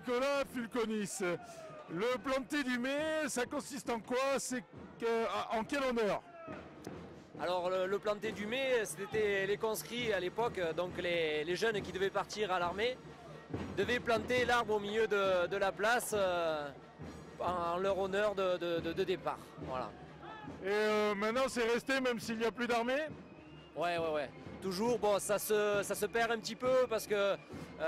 Nicolas Fulconis. Le planté du mai, ça consiste en quoi? En quel honneur? Alors le planté du mai, c'était les conscrits à l'époque, donc les jeunes qui devaient partir à l'armée devaient planter l'arbre au milieu de la place en leur honneur de départ. Voilà. Et maintenant c'est resté même s'il n'y a plus d'armée? Ouais. Toujours, bon, ça se perd un petit peu parce que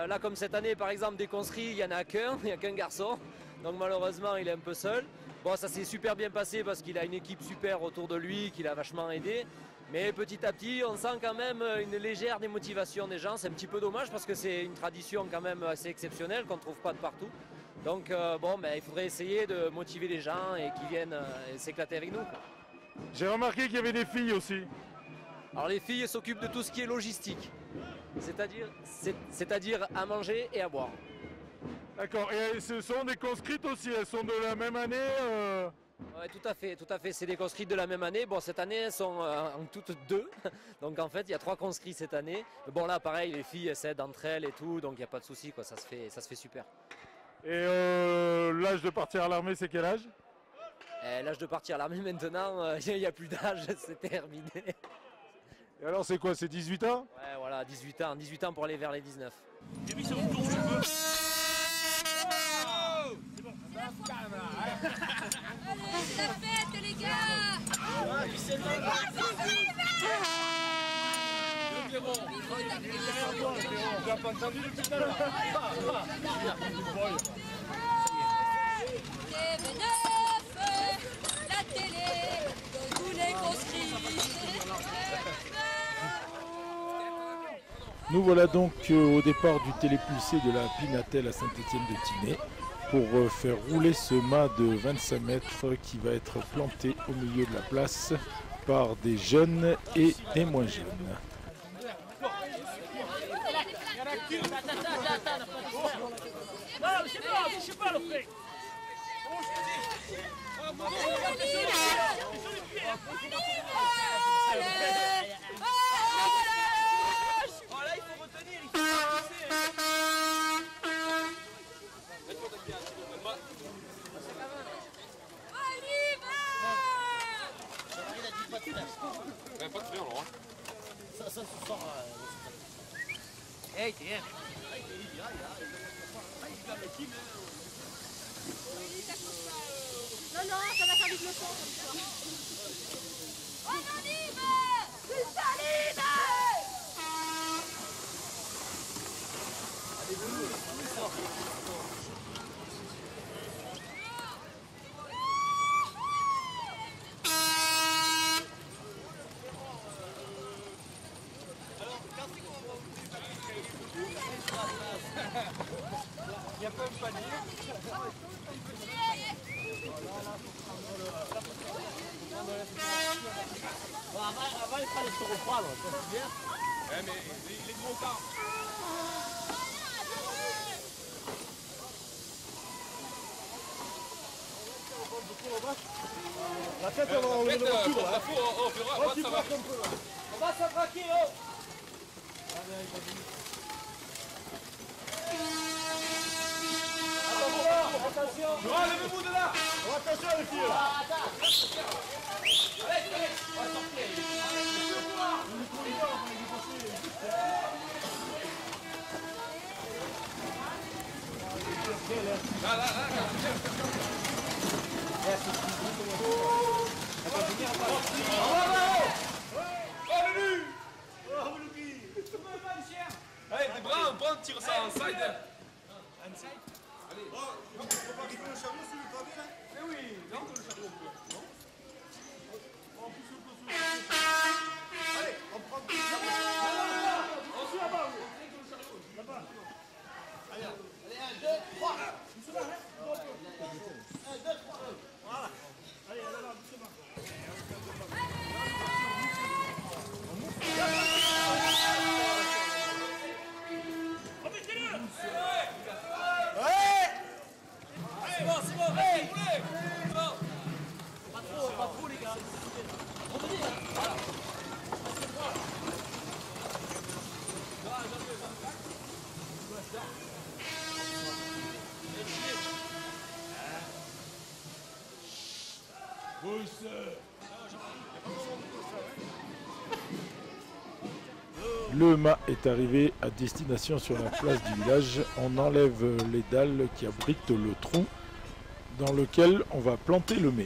là, comme cette année, par exemple, des conscrits, il n'y en a qu'un, il n'y a qu'un garçon. Donc malheureusement, il est un peu seul. Bon, ça s'est super bien passé parce qu'il a une équipe super autour de lui qui l'a vachement aidé. Mais petit à petit, on sent quand même une légère démotivation des gens. C'est un petit peu dommage parce que c'est une tradition quand même assez exceptionnelle qu'on ne trouve pas de partout. Donc il faudrait essayer de motiver les gens et qu'ils viennent s'éclater avec nous. J'ai remarqué qu'il y avait des filles aussi. Alors les filles s'occupent de tout ce qui est logistique, c'est-à-dire à manger et à boire. D'accord, et ce sont des conscrites aussi, elles sont de la même année Oui, tout à fait, c'est des conscrits de la même année. Bon, cette année, elles sont en toutes deux, donc en fait, il y a 3 conscrits cette année. Mais bon, là, pareil, les filles essaient d'entre elles et tout, donc il n'y a pas de souci, quoi. Ça se fait super. Et l'âge de partir à l'armée, c'est quel âge? L'âge de partir à l'armée maintenant, il n'y a plus d'âge, c'est terminé. Et alors c'est quoi, c'est 18 ans? Ouais, voilà, 18 ans pour aller vers les 19. Allez, c'est la fête, les gars! Tu n'as pas entendu depuis tout à l'heure? La télé de tous les conscrits. Nous voilà donc au départ du télépulsé de la Pinatelle à Saint-Étienne-de-Tinée pour faire rouler ce mât de 25 mètres qui va être planté au milieu de la place par des jeunes et des moins jeunes. Non, ça va faire vite le son comme ça. Anonyme! Staline! Il n'y a pas de panier. Avant, il fallait se reprendre, ça c'est bien. Ouais, mais les gros temps. La tête, on va enlever le retour, là. On va s'attraquer, oh! Attention! Levez-vous de là! Attention les filles! Allez, on va sortir! Allez, des bras, on prend, tire ça en side. Le mât est arrivé à destination sur la place du village. On enlève les dalles qui abritent le trou dans lequel on va planter le mât.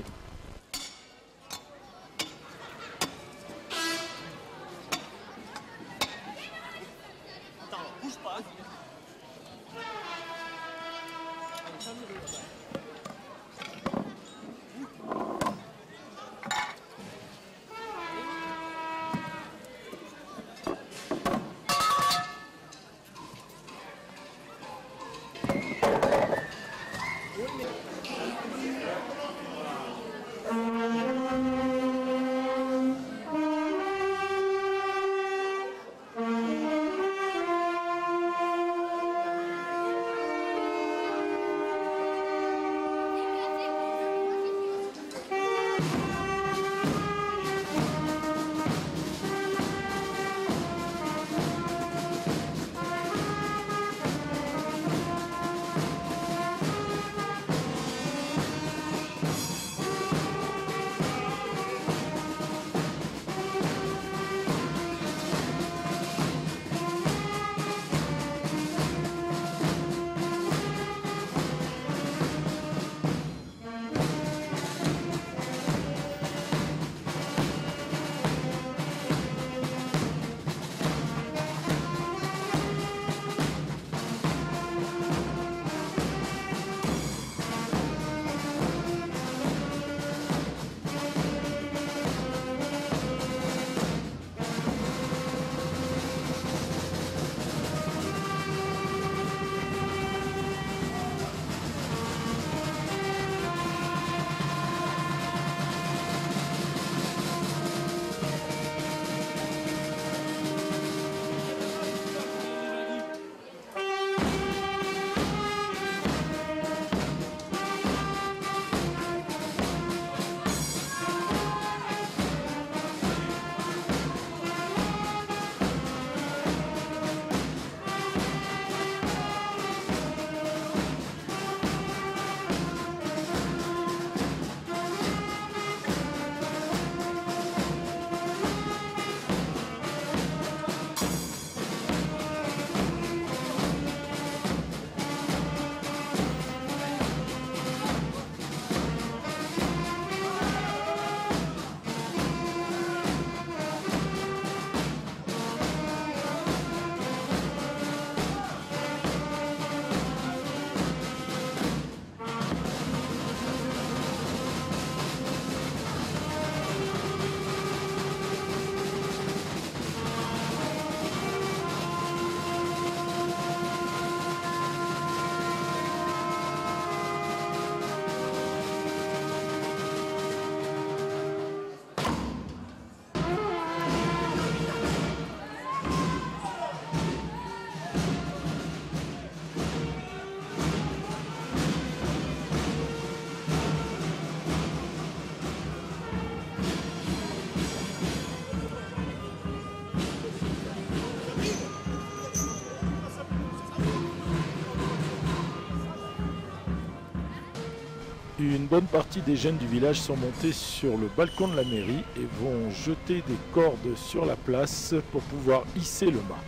Une bonne partie des jeunes du village sont montés sur le balcon de la mairie et vont jeter des cordes sur la place pour pouvoir hisser le mât.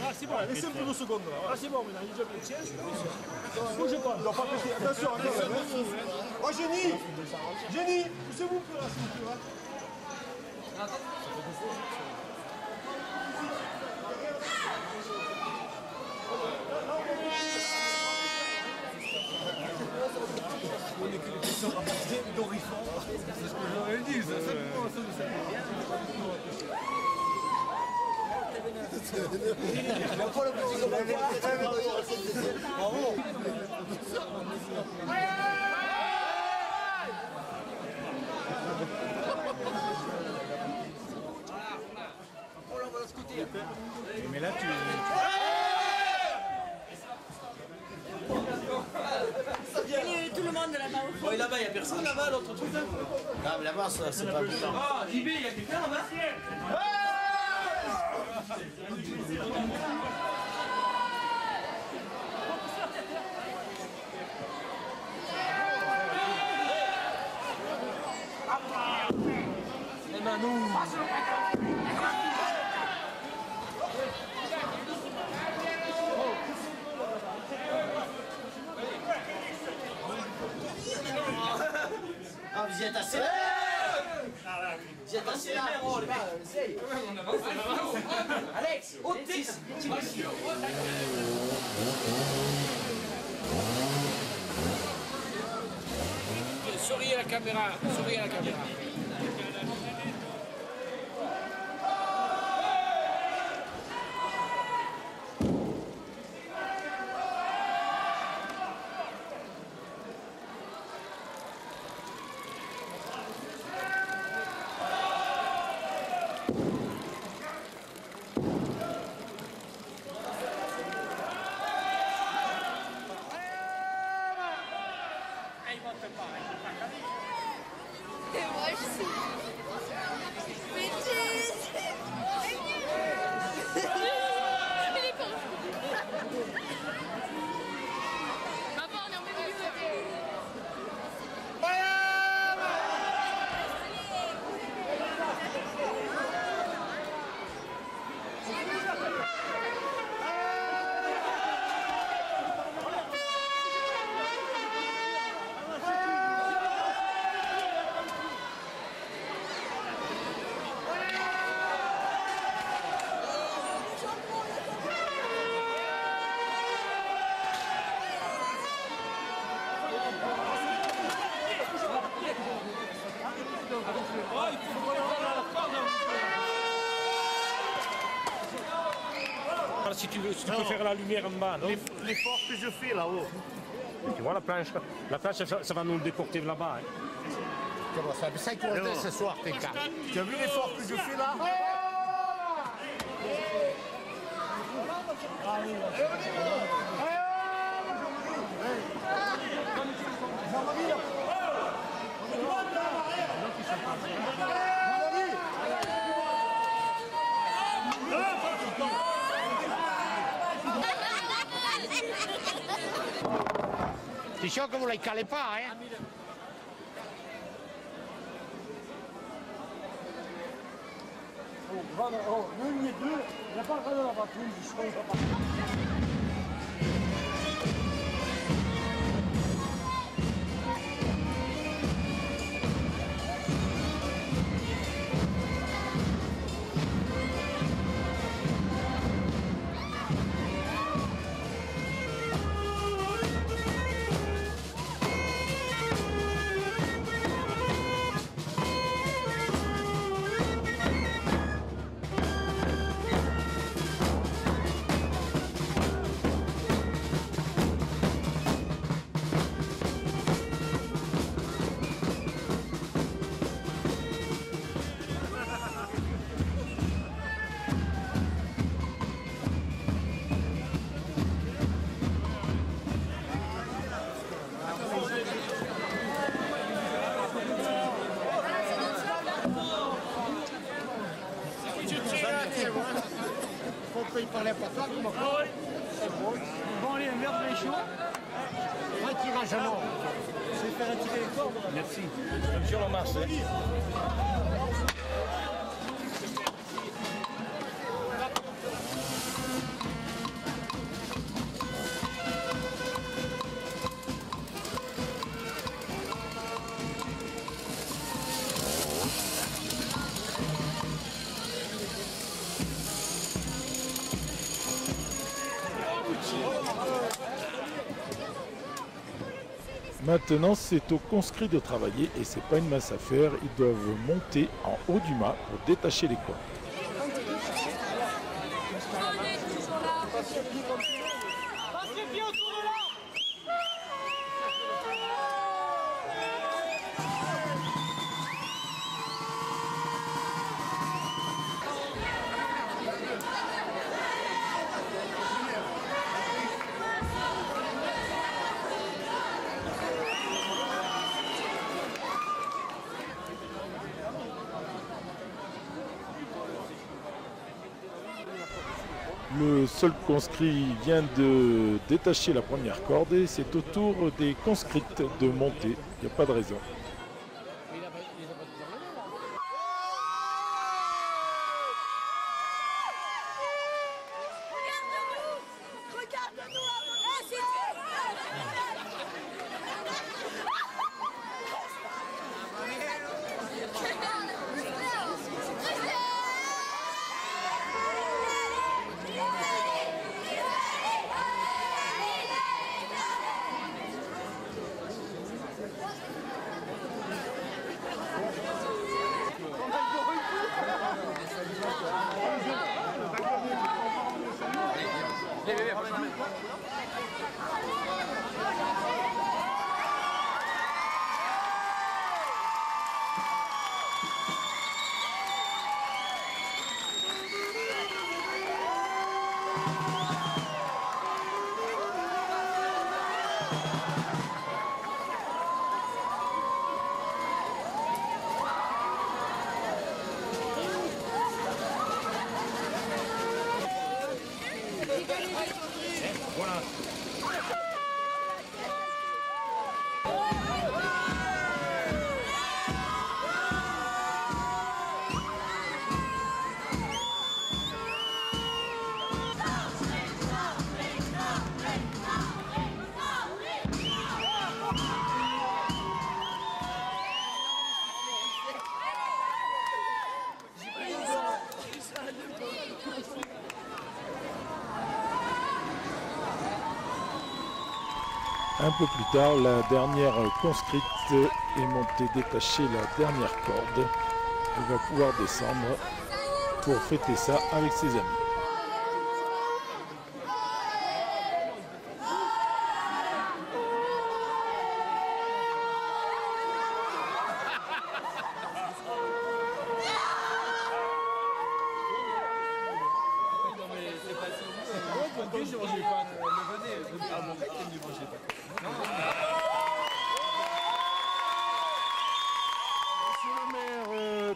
Ah, c'est bon, laissez un peu de secondes là. Ah, c'est bon, maintenant, il est déjà bien. Tiens, bougez pas. Il doit pas péter. Attention, attention. Oh, Génie, Génie, poussez-vous un peu là, s'il vous plaît. On est que les questions rapportées d'Orifant. C'est ce que j'aurais dit, ça c'est bon, ça nous sert. Il n'a pas le petit commentaire. Bravo. Mais là tu... Tout le monde là-bas au fond. Oui, là-bas, il n'y a personne là-bas, l'autre truc là. Non, mais là-bas, c'est pas plus tard. Ah, JB, il y a quelqu'un là-bas. Eh ben nous. Ah, vous y êtes assez là. Vous y êtes assez là. Alex, Otis. Souriez à la caméra, souriez à la caméra. Et moi je suis. Il est con. Papa, on est en même lieu. Si tu veux, si tu peux faire la lumière en bas, non? L'effort que je fais là-haut. Tu vois la planche, ça va nous le déporter là-bas. Hein. Comment ça? Ça, il court ce soir, t'es calme. Tu as vu l'effort que je fais là? T'es sûr que vous ne les calez pas, hein? Oh, il y a deux, il n'y a pas de la patrouille, quand il parlait pas toi, tu m'as pas. Bon, allez, un verre de lait chaud. Un tirage à l'or. Je vais faire attirer les cordes. Merci. Monsieur Lomas. Maintenant, c'est aux conscrits de travailler et c'est pas une mince affaire. Ils doivent monter en haut du mât pour détacher les cordes. Le seul conscrit vient de détacher la première corde et c'est au tour des conscrites de monter. Il n'y a pas de raison. Un peu plus tard, la dernière conscrite est montée détacher la dernière corde. Elle va pouvoir descendre pour fêter ça avec ses amis.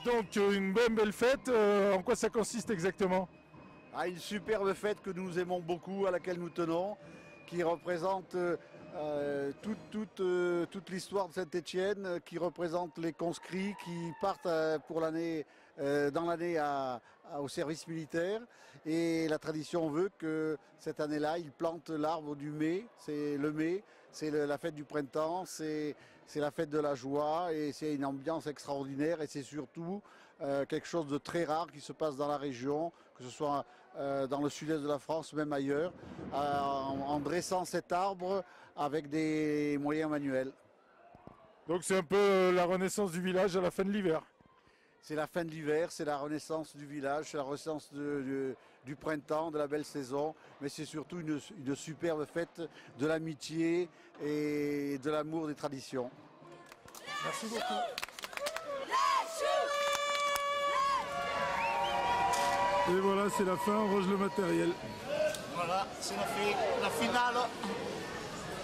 Donc une belle fête, en quoi ça consiste exactement? Une superbe fête que nous aimons beaucoup, à laquelle nous tenons, qui représente toute l'histoire de Saint-Étienne, qui représente les conscrits qui partent pour l'année, dans l'année au service militaire. Et la tradition veut que cette année-là, ils plantent l'arbre du mai. C'est le mai, c'est la fête du printemps, c'est la fête de la joie et c'est une ambiance extraordinaire et c'est surtout quelque chose de très rare qui se passe dans la région, que ce soit dans le sud-est de la France, même ailleurs, en dressant cet arbre avec des moyens manuels. Donc c'est un peu la renaissance du village à la fin de l'hiver. C'est la fin de l'hiver, c'est la renaissance du village, c'est la renaissance du printemps, de la belle saison, mais c'est surtout une superbe fête de l'amitié et de l'amour des traditions. Merci beaucoup. Et voilà, c'est la fin, on range le matériel. Voilà, c'est la finale.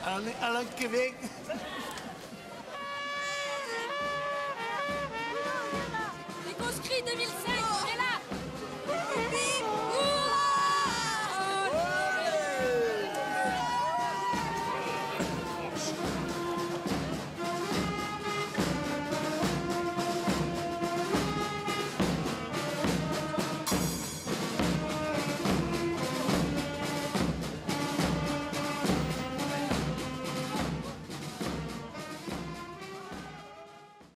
À l'an qui vient. Les conscrits 2007.